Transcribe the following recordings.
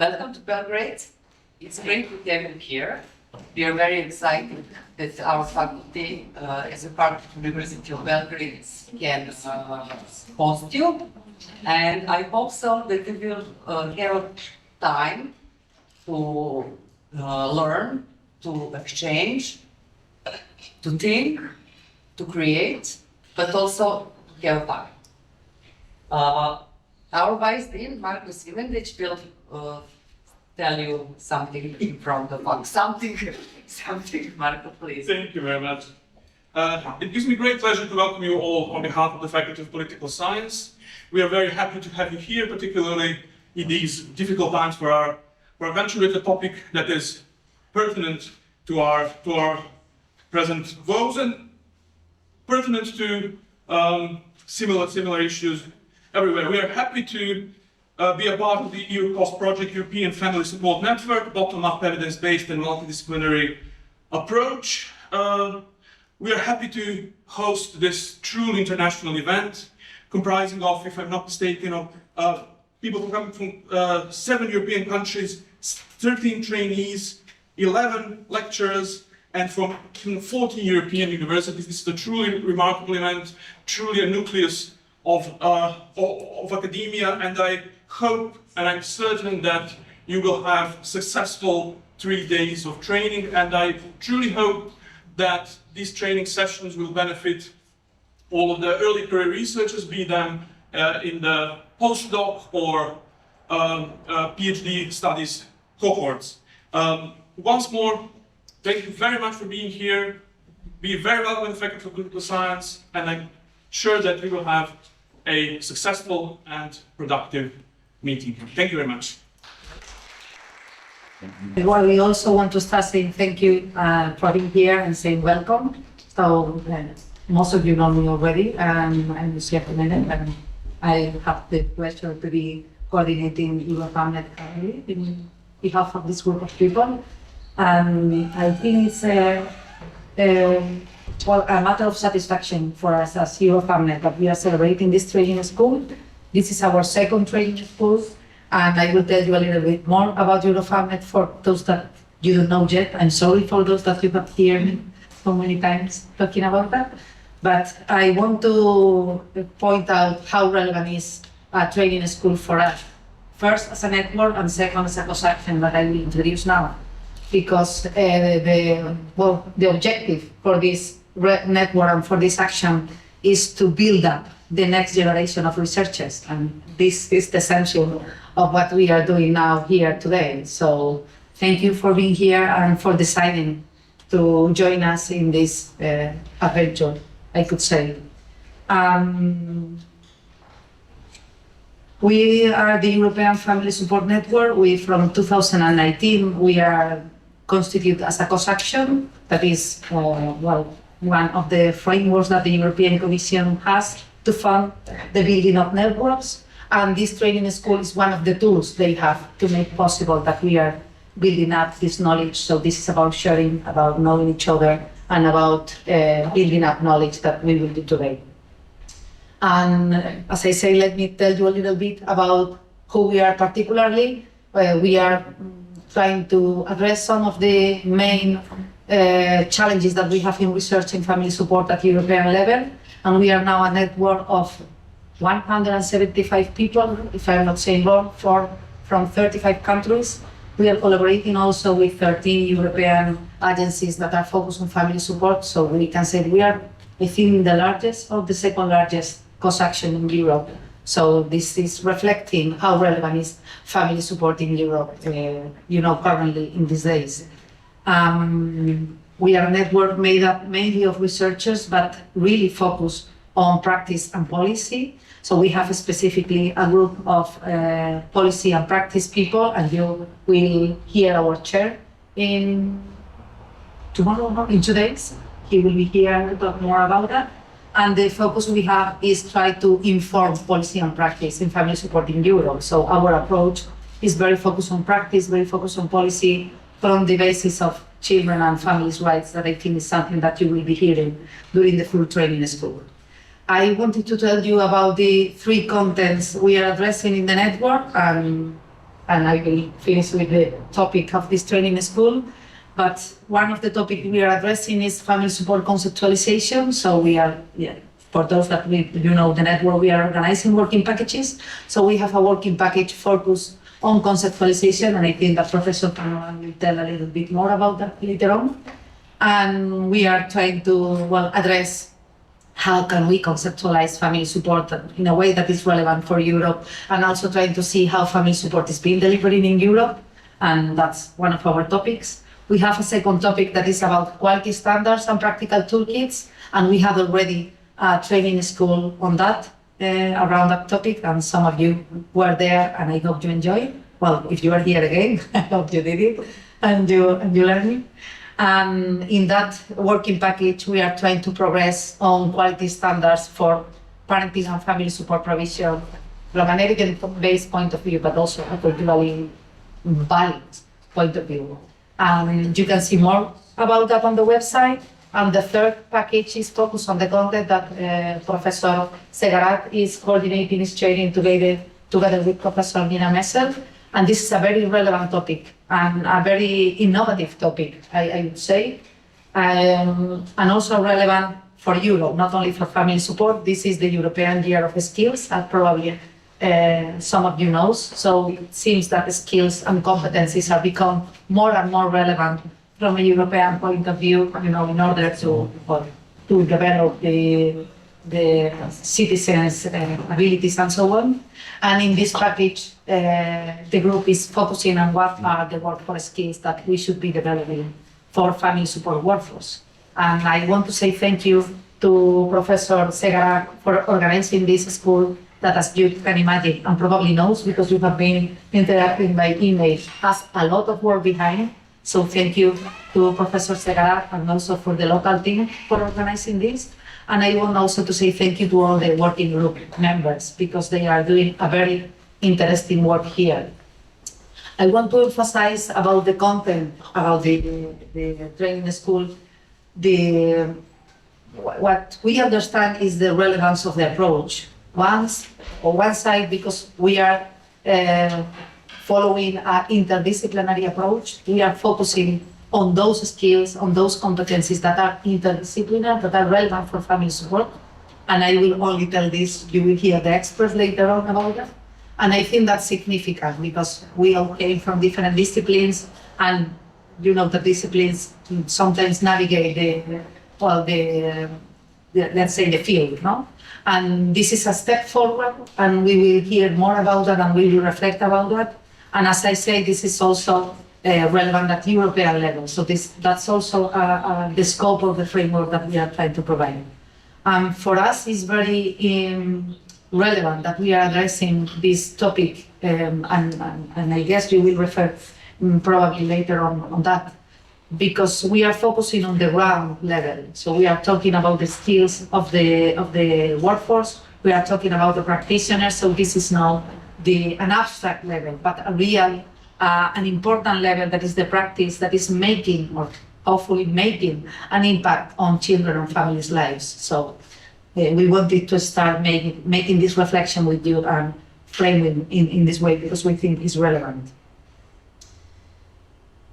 Welcome to Belgrade. It's great to have you here. We are very excited that our faculty, as a part of the University of Belgrade, can host you. And I hope so that we will have time to learn, to exchange, to think, to create, but also to have fun. Our Vice Dean, Marcus Ivendich, will tell you something in front of us. Something, Marco, please. Thank you very much. It gives me great pleasure to welcome you all on behalf of the Faculty of Political Science. We are very happy to have you here, particularly in these difficult times for our venture with a topic that is pertinent to our present woes and pertinent to similar issues everywhere. We are happy to be a part of the EU COST project, European Family Support Network, bottom-up evidence-based and multidisciplinary approach. We are happy to host this truly international event, comprising of, if I'm not mistaken, people coming from 7 European countries, 13 trainees, 11 lecturers, and from 14 European universities. This is a truly remarkable event, truly a nucleus of academia, and I hope and I'm certain that you will have successful 3 days of training, and I truly hope that these training sessions will benefit all of the early career researchers, be them in the postdoc or PhD studies cohorts. Once more, thank you very much for being here. Be very welcome in the Faculty of Political Science, and I'm sure that we will have a successful and productive meeting. Thank you very much. Well, we also want to start saying thank you for being here and saying welcome. So most of you know me already. I'm Lucia Jimenez, and I have the pleasure to be coordinating Eurofamnet in behalf of this group of people. I think it's a matter of satisfaction for us as Eurofamnet that we are celebrating this training school. This is our second training school, and I will tell you a little bit more about Eurofamnet for those that you don't know yet. I'm sorry for those that you have heard me so many times talking about that. But I want to point out how relevant is a training school for us. First as a network, and second as a co-action that I will introduce now. Because the objective for this network and for this action is to build up the next generation of researchers, and this is the essential of what we are doing now here today. So thank you for being here and for deciding to join us in this adventure, I could say. We are the European Family Support Network. From 2019, we are constituted as a COSAction. That is, one of the frameworks that the European Commission has to fund the building of networks. And this training school is one of the tools they have to make possible that we are building up this knowledge. So this is about sharing, about knowing each other, and about building up knowledge that we will do today. And as I say, let me tell you a little bit about who we are particularly. We are trying to address some of the main challenges that we have in research and family support at European level. And we are now a network of 175 people, if I'm not saying wrong, from 35 countries. We are collaborating also with 13 European agencies that are focused on family support. So we can say we are, I think, the largest or the second largest COSAction in Europe. So this is reflecting how relevant is family support in Europe, currently in these days. We are a network made up mainly of researchers, but really focused on practice and policy. So we have specifically a group of policy and practice people, and you will hear our chair in 2 days. He will be here to talk more about that. And the focus we have is try to inform policy and practice in family support in Europe. So our approach is very focused on practice, very focused on policy from the basis of children and families' rights, that I think is something that you will be hearing during the full training school. I wanted to tell you about the 3 contents we are addressing in the network, and and I will finish with the topic of this training school. But one of the topics we are addressing is family support conceptualization. So we are, for those that the network, we are organizing working packages. So we have a working package focused on conceptualization, and I think that Professor Panoan will tell a little bit more about that later on. And we are trying to, address how can we conceptualize family support in a way that is relevant for Europe, and also trying to see how family support is being delivered in Europe, and that's one of our topics. We have a second topic that is about quality standards and practical toolkits, and we have already a training school on that, around that topic, and some of you were there, and I hope you enjoy. Well, if you are here again, I hope you did it, and you learned it. And in that working package, we are trying to progress on quality standards for parenting and family support provision from an evidence-based point of view, but also a culturally valid point of view. And you can see more about that on the website. And the third package is focused on the content that Professor Segarat is coordinating his training together with Professor Nina Messel. And this is a very relevant topic and a very innovative topic, I would say, and also relevant for Europe, not only for family support. This is the European Year of Skills, as probably some of you know. So it seems that skills and competencies have become more and more relevant from a European point of view, in order to develop the citizens' abilities and so on. And in this package, the group is focusing on what are the workforce skills that we should be developing for family support workforce. And I want to say thank you to Professor Segarat for organizing this school that, as you can imagine, and probably knows because you have been interacting by email, has a lot of work behind. So thank you to Professor Segarat and also for the local team for organizing this. And I want also to say thank you to all the working group members because they are doing a very interesting work here. I want to emphasize about the content, about the training school. What we understand is the relevance of the approach. On one side, because we are following an interdisciplinary approach, we are focusing on those skills, on those competencies that are interdisciplinary, that are relevant for family support. And I will only tell this, you will hear the experts later on about that. And I think that's significant because we all came from different disciplines, and the disciplines sometimes navigate let's say the field, no? And this is a step forward, and we will hear more about that and we will reflect about that. And as I say, this is also relevant at European level. So that's also the scope of the framework that we are trying to provide. For us, it's very relevant that we are addressing this topic, and I guess you will refer probably later on that, because we are focusing on the ground level. So we are talking about the skills of the workforce. We are talking about the practitioners. So this is now an abstract level, but a real, an important level that is the practice that is making, or hopefully making, an impact on children and families' lives. So we wanted to start making this reflection with you and framing in this way because we think it's relevant.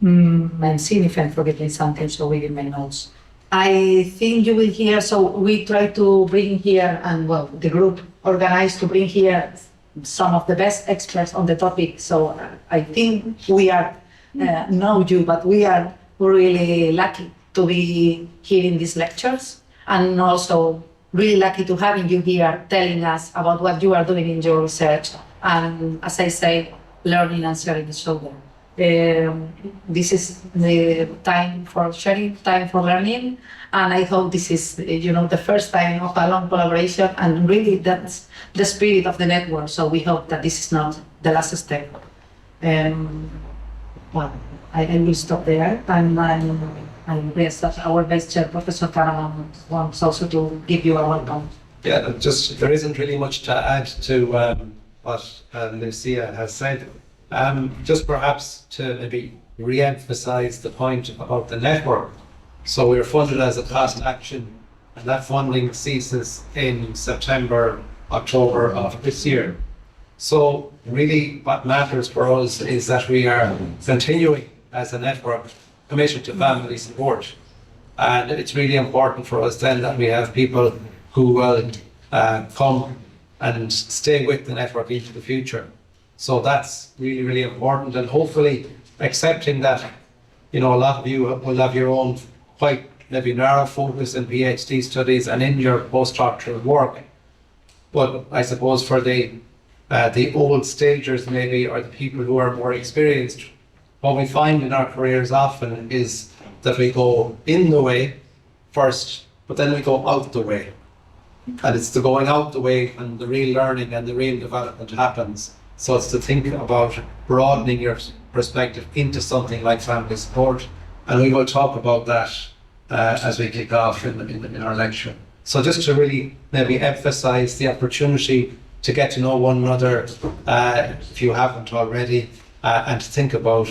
I'm seeing if I'm forgetting something, so reading my notes. I think you will hear, so we try to bring here, and the group organized to bring here some of the best experts on the topic. So I think we are, know you, but we are really lucky to be hearing these lectures, and also really lucky to having you here telling us about what you are doing in your research. And as I say, learning and sharing each other. This is the time for sharing, time for learning, and I hope this is, the first time of a long collaboration, and really that's the spirit of the network. So we hope that this is not the last step. I will stop there, and I guess that our Vice Chair, Professor Taraman, wants also to give you a welcome. Yeah, there isn't really much to add to what Lucia has said. Just perhaps to maybe re-emphasize the point about the network. So we're funded as a class action, and that funding ceases in September, October of this year. So really what matters for us is that we are continuing as a network committed to family support. And it's really important for us then that we have people who will come and stay with the network into the future. So that's really, really important, and hopefully accepting that, you know, a lot of you will have your own quite maybe narrow focus in PhD studies and in your postdoctoral work. But I suppose for the old stagers maybe, or the people who are more experienced, what we find in our careers often is that we go in the way first, but then we go out the way. And it's the going out the way and the real learning and the real development happens. So it's to think about broadening your perspective into something like family support. And we will talk about that as we kick off in our lecture. So just to really maybe emphasize the opportunity to get to know one another, if you haven't already, and to think about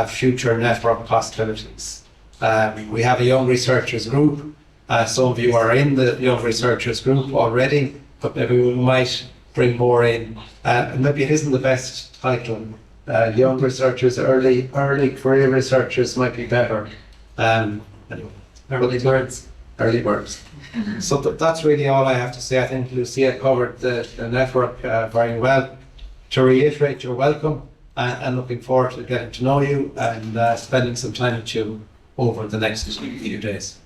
future network possibilities. We have a young researchers group. Some of you are in the young researchers group already, but maybe we might bring more in. Maybe it isn't the best title. Young researchers, early career researchers might be better. Anyway, early birds. Early birds. So that's really all I have to say. I think Lucia covered the network very well. To reiterate, you're welcome, and looking forward to getting to know you and spending some time with you over the next few days.